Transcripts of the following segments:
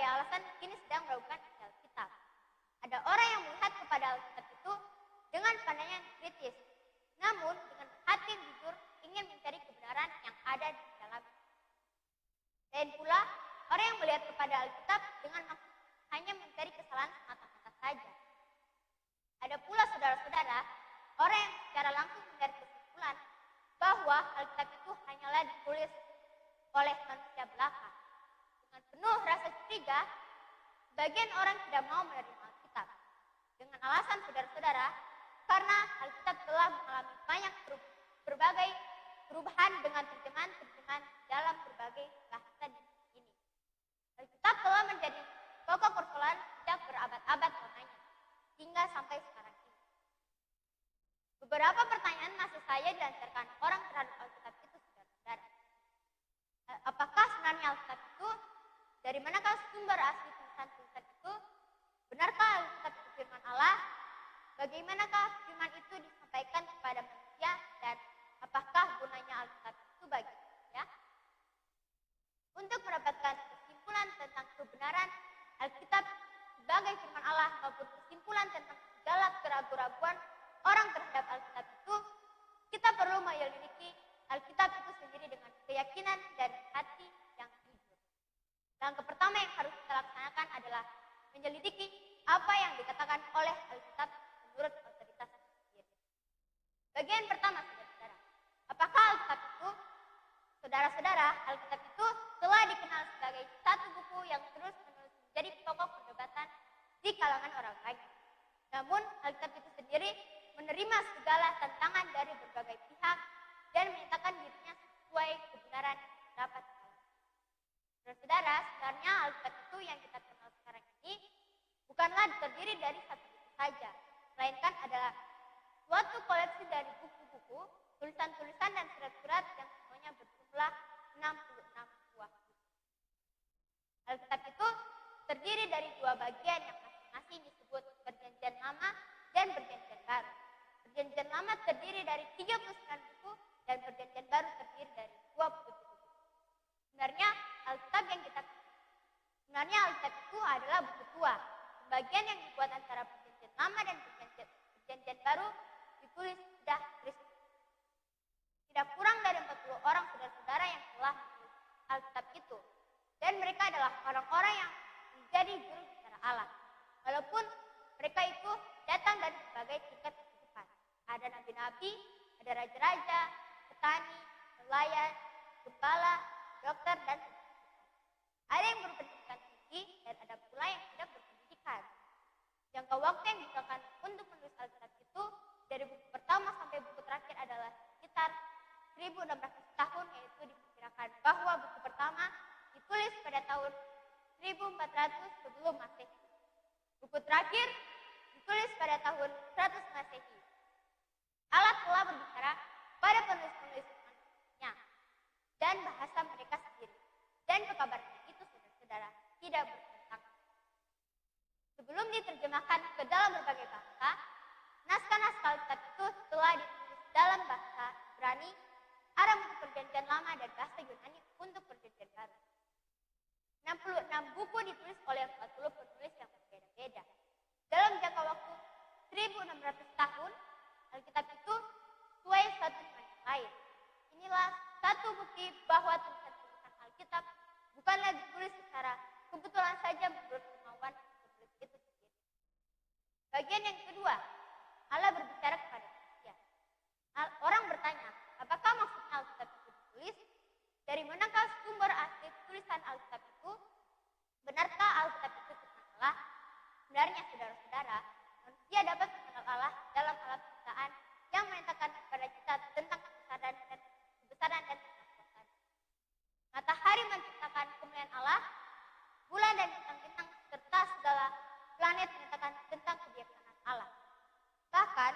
berbagai alasan kini sedang meragukan isi Alkitab. Ada orang yang melihat kepada Alkitab itu dengan pandangan kritis, namun dengan hati yang jujur ingin mencari kebenaran yang ada di dalamnya. Dan pula orang yang melihat kepada Alkitab dengan maksud hanya mencari kesalahan semata-mata saja. Ada pula saudara-saudara, orang yang secara langsung mencari kesimpulan bahwa Alkitab itu hanyalah ditulis oleh manusia belaka. Dengan penuh rasa curiga, sebagian orang tidak mau menerima Alkitab. Dengan alasan saudara-saudara, karena Alkitab telah mengalami banyak berbagai perubahan dengan terjemahan-terjemahan dalam berbagai bahasa di ini. Alkitab telah menjadi pokok persoalan sejak berabad-abad lamanya, hingga sampai sekarang ini. Beberapa pertanyaan masih saja dilancarkan orang terhadap Alkitab itu, saudara-saudara. Apakah sebenarnya Alkitab itu? Dari manakah sumber asli tulisan-tulisan itu? Benarkah Alkitab itu firman Allah? Bagaimanakah firman itu disampaikan kepada manusia? Dan apakah gunanya Alkitab itu bagi manusia? Untuk mendapatkan kesimpulan tentang kebenaran Alkitab sebagai firman Allah maupun kesimpulan tentang segala keraguan-raguan orang terhadap Alkitab itu, kita perlu menyelidiki Alkitab itu sendiri dengan keyakinan dan hati yang jujur. Langkah pertama yang harus kita laksanakan adalah menyelidiki apa yang dikatakan oleh Alkitab menurut otoritas sendiri. Bagian pertama, saudara-saudara, apakah Alkitab itu? Saudara-saudara, Alkitab itu telah dikenal sebagai satu buku yang terus-menerus menjadi pokok perdebatan di kalangan orang banyak. Namun, Alkitab itu sendiri menerima segala tantangan dari berbagai pihak dan menyatakan dirinya sesuai kebenaran yang terdapat. Saudara-saudara, sebenarnya Alkitab itu yang kita kenal sekarang ini bukanlah terdiri dari satu buku saja, melainkan adalah suatu koleksi dari buku-buku, tulisan-tulisan dan surat-surat yang semuanya berjumlah 66 buah buku. Alkitab itu terdiri dari dua bagian yang masing-masing disebut Perjanjian Lama dan Perjanjian Baru. Perjanjian Lama terdiri dari 39 buku dan Perjanjian Baru terdiri dari 27 buku. Sebenarnya Alkitab itu adalah buku tua. Sebagian yang dibuat antara Perjanjian Lama dan Perjanjian Baru ditulis sudah Kristus. Tidak kurang dari 40 orang saudara-saudara yang telah menulis Alkitab itu. Dan mereka adalah orang-orang yang menjadi juru bicara Allah. Walaupun mereka itu datang dari berbagai tingkat kehidupan. Ada nabi-nabi, ada raja-raja, petani, nelayan, gembala, dokter, dan ada yang berpendidikan tinggi dan ada pula yang tidak berpendidikan. Jangka waktu yang digunakan untuk menulis Alkitab itu dari buku pertama sampai buku terakhir adalah sekitar 1600 tahun, yaitu diperkirakan bahwa buku pertama ditulis pada tahun 1400 sebelum Masehi. Buku terakhir ditulis pada tahun 100 Masehi. Allah telah berbicara pada penulis-penulis manusia dan bahasa mereka sendiri. Dan kekabaran itu, saudara-saudara, tidak bertentangan. Sebelum diterjemahkan ke dalam berbagai bahasa, naskah-naskah Alkitab itu telah ditulis dalam bahasa Ibrani, Aram untuk Perjanjian Lama, dan bahasa Yunani untuk Perjanjian Baru. 66 buku ditulis oleh 40 penulis yang berbeda-beda. Dalam jangka waktu 1600 tahun, Alkitab itu sesuai satu dengan yang lain. Inilah satu bukti bahwa tulisan-tulisan Alkitab bukanlah ditulis secara kebetulan saja menurut kemauan penulis itu sendiri. Bagian yang kedua, Allah berbicara kepada manusia. Orang bertanya, apakah maksudnya Alkitab itu ditulis? Dari manakah sumber asli tulisan Alkitab itu? Benarkah Alkitab itu firman Allah? Sebenarnya, saudara-saudara, manusia dapat mengenal Allah dalam alam ciptaan yang menyatakan kepada kita tentang kebesaran dan kekuasaan. Matahari menciptakan kemuliaan Allah, bulan dan bintang-bintang serta segala planet menyatakan tentang kebijaksanaan Allah. Bahkan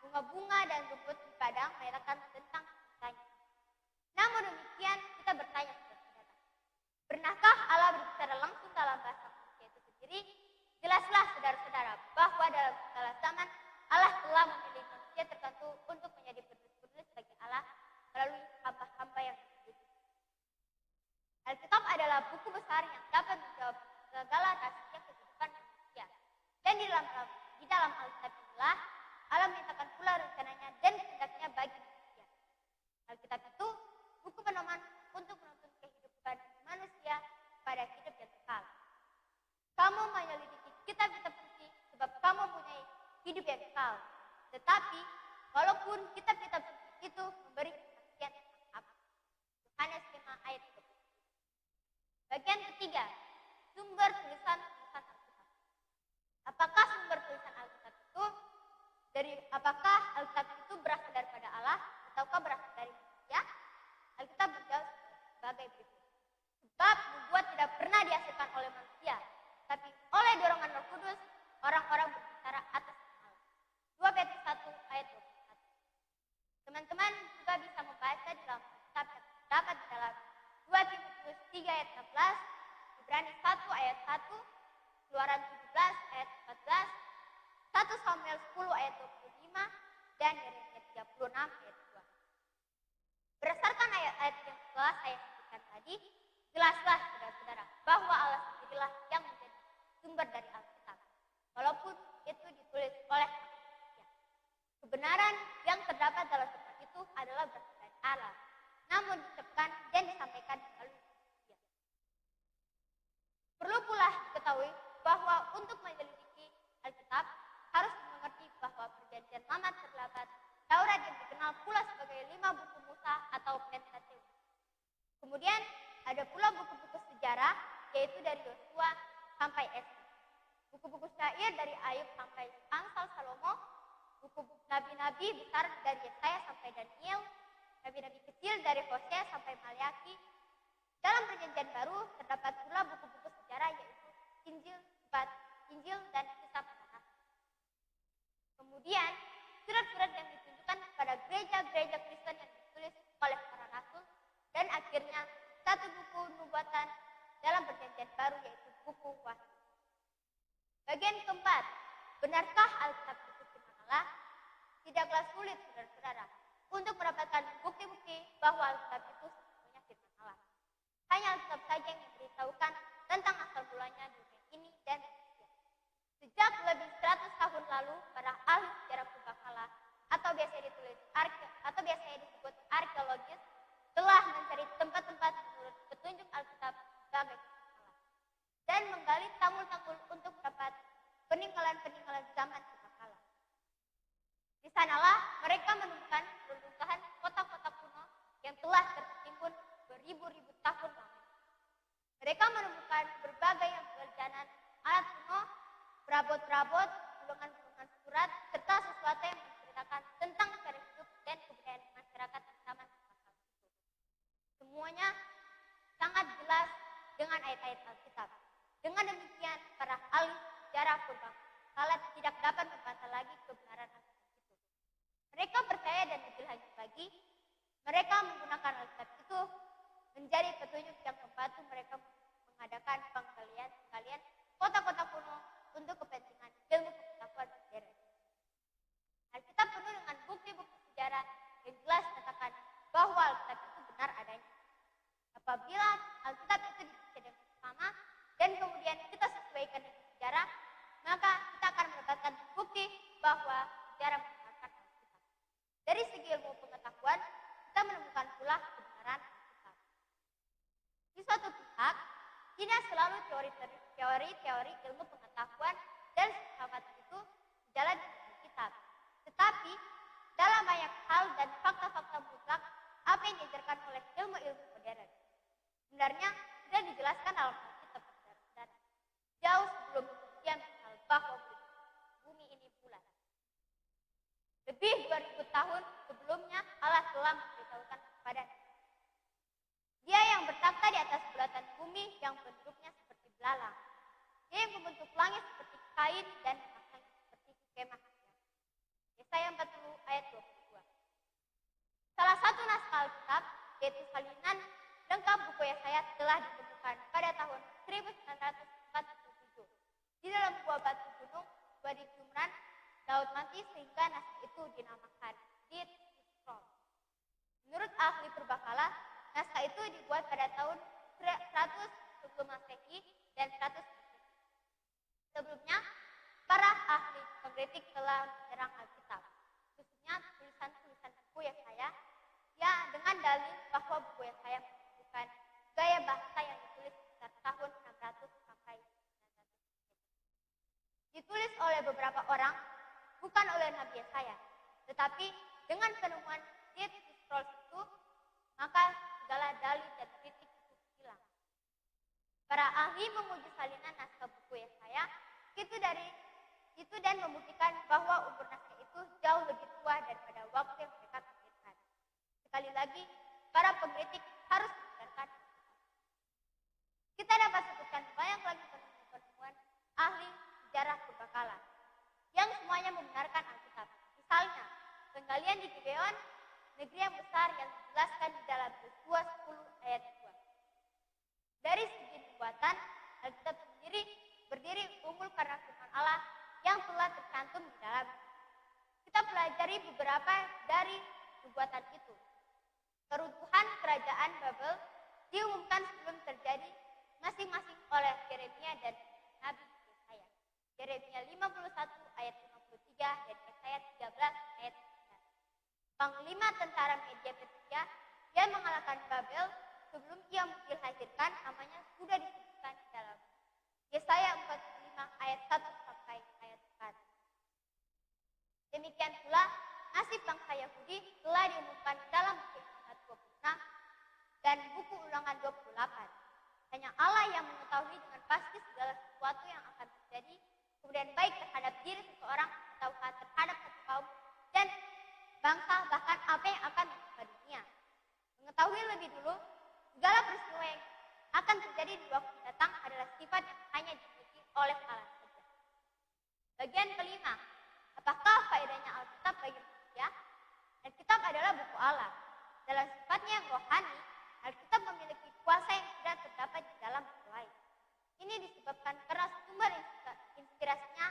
bunga-bunga dan rumput di padang menyatakan tentang kuasanya. Namun demikian, kita bertanya, saudara-saudara, pernahkah Allah berbicara langsung dalam bahasa manusia itu sendiri? Jelaslah, saudara-saudara, bahwa dalam segala zaman Allah telah memilih manusia tertentu untuk menjadi penulis-penulis bagi Allah melalui hamba-hamba yang dipilih. Alkitab adalah buku besar yang dapat menjawab kitab-kitab suci sebab kamu mempunyai hidup yang kekal. Tetapi walaupun kitab-kitab suci itu memberi kesaksian tentang aku. Yohanes 5 ayat 30. Bagian ketiga, sumber tulisan Alkitab. Apakah sumber tulisan Alkitab itu apakah Alkitab itu berasal daripada Allah ataukah berasal dari manusia? Alkitab menjawab sebagai berikut. Sebab nubuat tidak pernah dihasilkan oleh manusia, tapi oleh dorongan Roh Kudus, orang-orang berbicara atas Allah. 2 Petrus 1 ayat 21. Teman-teman juga bisa membaca di dalam Alkitab yang terdapat di dalam 2 Timotius 3 ayat 16, Ibrani 1 ayat 1, Keluaran 17 ayat 14, 1 Samuel 10 ayat 25, dan Yeremia 36 ayat 2. Berdasarkan ayat-ayat yang telah saya sebutkan tadi, jelaslah saudara-saudara bahwa Allah sendirilah yang menjadi sumber dari Alkitab, walaupun itu ditulis oleh manusia. Kebenaran yang terdapat dalam kitab itu adalah berasal dari Allah, namun diucapkan dan disampaikan melalui manusia. Perlu pula diketahui bahwa untuk menyelidiki Alkitab harus mengerti bahwa perjanjian lama terdapat Taurat yang dikenal pula sebagai 5 buku Musa atau Pentateuch. Kemudian ada pula buku-buku sejarah, yaitu dari Yosua sampai Esra. Buku-buku syair dari Ayub sampai Amsal Salomo, buku nabi-nabi besar dari Yesaya sampai Daniel, nabi-nabi kecil dari Hosea sampai Maliaki. Dalam perjanjian baru terdapat pula buku-buku sejarah, yaitu Injil, Injil dan Kisah para Nabi. Kemudian surat-surat yang ditunjukkan kepada gereja-gereja Kristen yang ditulis oleh para rasul, dan akhirnya satu buku nubuatan dalam perjanjian baru, yaitu buku Wahyu. Bagian keempat, benarkah Alkitab itu firman Allah? Tidaklah sulit, saudara-saudara, untuk mendapatkan bukti-bukti bahwa Alkitab itu sebenarnya firman Allah. Hanya Alkitab saja yang memberitahukan tentang asal mulanya dunia ini dan manusia. Sejak lebih 100 tahun lalu, para ahli sejarah purbakala atau biasanya disebut arkeologis telah mencari tempat-tempat menurut petunjuk Alkitab sebagai firman Allah dan menggali tanggul-tanggul untuk mendapat peninggalan-peninggalan zaman purbakala. Di sanalah mereka menemukan reruntuhan kota-kota kuno yang telah tertimbun beribu-ribu tahun lalu. Mereka menemukan berbagai berjalan alat kuno, perabot-perabot, gulungan-gulungan surat, serta sesuatu yang menceritakan tentang cara hidup dan kebudayaan masyarakat zaman purbakala itu. Semuanya sangat jelas dengan ayat-ayat Alkitab. Dengan demikian, para ahli sejarah purbakala tidak dapat membantah lagi kebenaran Alkitab itu. Mereka percaya dan lebih lanjut lagi, mereka menggunakan Alkitab itu menjadi petunjuk yang membantu mereka mengadakan penggalian kota-kota kuno untuk kepentingan ilmu pengetahuan modern. Alkitab penuh dengan bukti-bukti sejarah yang jelas menyatakan bahwa Alkitab itu benar adanya. Apabila Alkitab itu dibaca dengan sama dan kemudian kita sesuaikan dengan sejarah, maka kita akan mendapatkan bukti bahwa sejarah membenarkan Alkitab. Dari segi ilmu pengetahuan, kita menemukan pula kebenaran Alkitab. Di suatu pihak, tidak selalu teori-teori ilmu pengetahuan dan filsafat itu jalan dengan Alkitab. Tetapi dalam banyak hal dan fakta-fakta mutlak apa yang diajarkan oleh ilmu-ilmu modern sebenarnya sudah dijelaskan dalam Alkitab, saudara-saudara. Jauh sebelum manusia mengenal bahwa bumi ini bulat. Lebih 2000 tahun sebelumnya Allah telah memberitahukan kepada Dia yang bertakhta di atas bulatan bumi yang bentuknya seperti belalang. Dia yang membentuk langit seperti kain dan memasang seperti kemah. Yesaya 40 ayat 22. Salah satu naskah Alkitab, yaitu salinan lengkap buku Yesaya, telah ditemukan pada tahun 1947 di dalam buah batu gunung Wadi Qumran, Laut Mati, sehingga naskah itu dinamakan Dead Scroll. Menurut ahli purbakala, naskah itu dibuat pada tahun 100 sebelum Masehi dan 100 Masehi. Sebelumnya, para ahli pengkritik telah menyerang Alkitab, khususnya tulisan-tulisan buku Yesaya, ya dengan dalil bahwa buku Yesaya menunjukkan gaya bahasa yang ditulis sekitar tahun 600 sampai 900. ditulis oleh beberapa orang, bukan oleh Nabi Yesaya. Tetapi dengan penemuan Dead Sea Scrolls itu, maka segala dalil dan kritik itu hilang. Para ahli menguji salinan naskah buku Yesaya itu dan membuktikan bahwa umur naskah itu jauh lebih tua daripada waktu yang mereka pikirkan. Sekali lagi, para pengkritik harus membenarkan. Kita dapat sebutkan banyak lagi penemuan ahli sejarah purbakala yang semuanya membenarkan Alkitab. Misalnya, penggalian di Gibeon, negeri yang besar yang dijelaskan di dalam Yosua 10 ayat 2. Dari segi nubuatan, Alkitab sendiri berdiri unggul karena firman Allah yang telah tercantum di dalam. Kita pelajari beberapa dari nubuatan itu. Keruntuhan kerajaan Babel diumumkan sebelum terjadi masing-masing oleh Yeremia dan Nabi Yesaya. Yeremia 51 ayat 53 dan Yesaya 13 ayat 9. Panglima tentara Media Persia yang mengalahkan Babel sebelum ia dilahirkan namanya sudah disebutkan di dalam Yesaya 45 ayat 1 sampai ayat 4. Demikian pula nasib bangsa Yahudi telah diumumkan dalam buku Imamat 26 dan buku Ulangan 28. Hanya Allah yang mengetahui dengan pasti segala sesuatu yang akan terjadi, kemudian baik terhadap diri seseorang atau terhadap satu kaum dan bangsa, bahkan apa yang akan menimpa dunia. Mengetahui lebih dulu segala peristiwa yang akan terjadi di waktu datang adalah sifat yang hanya dimiliki oleh Allah saja. Bagian kelima, apakah faedahnya Alkitab bagi manusia? Alkitab adalah buku Allah. Dalam sifatnya yang rohani, Alkitab memiliki kuasa yang tidak terdapat di dalam buku lain. Ini disebabkan karena sumber inspirasinya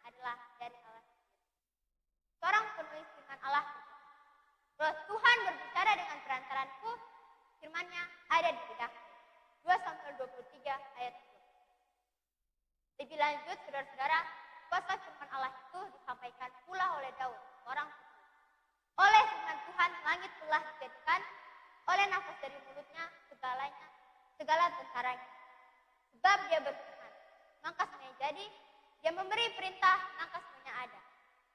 adalah dari Allah sendiri. Seorang penulis firman Allah berkata, "Roh Tuhan berbicara dengan perantaranku, firman-Nya ada di lidahku." 2 Samuel 23 ayat 2. Lebih lanjut, saudara-saudara, kuasa firman Allah itu disampaikan pula oleh Daud, orang penulis. Oleh firman Tuhan, langit telah dijadikan, oleh nafas dari mulutnya segala tentaranya. Sebab dia berfirman, maka semuanya jadi, dia memberi perintah, maka semuanya ada.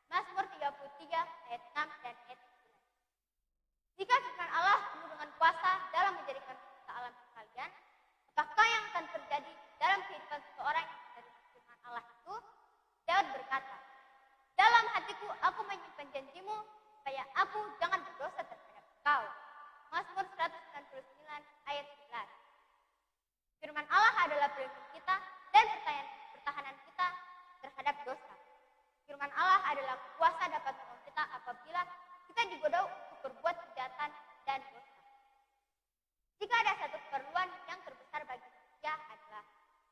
Mazmur 33 ayat 6 dan ayat 9. Jika firman Allah penuh dengan kuasa dalam menjadikan kuasa alam sekalian, apakah yang akan terjadi dalam kehidupan seseorang yang menerima firman Allah itu? Daud berkata, "Dalam hatiku aku menyimpan janjimu, supaya aku jangan berdosa terhadap engkau." Mazmur 199 ayat 11. Firman Allah adalah pelindung kita dan pertahanan kita terhadap dosa. Firman Allah adalah kuasa dapat menolong kita apabila kita digoda untuk berbuat kejahatan dan dosa. Jika ada satu keperluan yang terbesar bagi manusia adalah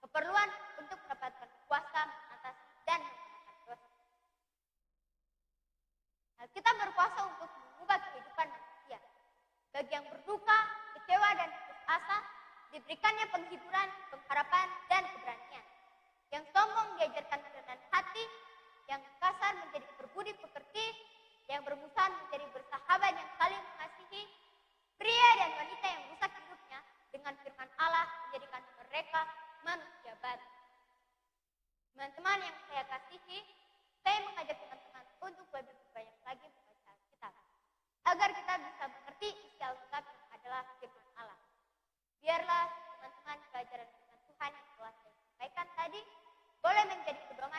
keperluan untuk mendapatkan kuasa mengatasi dan menghilangkan dosa. Kita berkuasa untuk mengubah kehidupan manusia. Bagi yang berduka, kecewa, dan putus asa, diberikannya penghiburan, pengharapan, dan keberanian. Yang sombong diajarkan kerendahan hati, yang kasar menjadi berbudi pekerti, yang bermusuhan menjadi bersahabat yang saling mengasihi, pria dan wanita yang rusak hidupnya dengan firman Allah menjadikan mereka manusia baru. Teman-teman yang saya kasihi, saya mengajak teman-teman untuk lebih banyak lagi membaca Alkitab, agar kita bisa mengerti isi Alkitab yang adalah firman Allah. Biarlah teman-teman pelajaran firman Tuhan yang telah saya sampaikan tadi boleh menjadi pedoman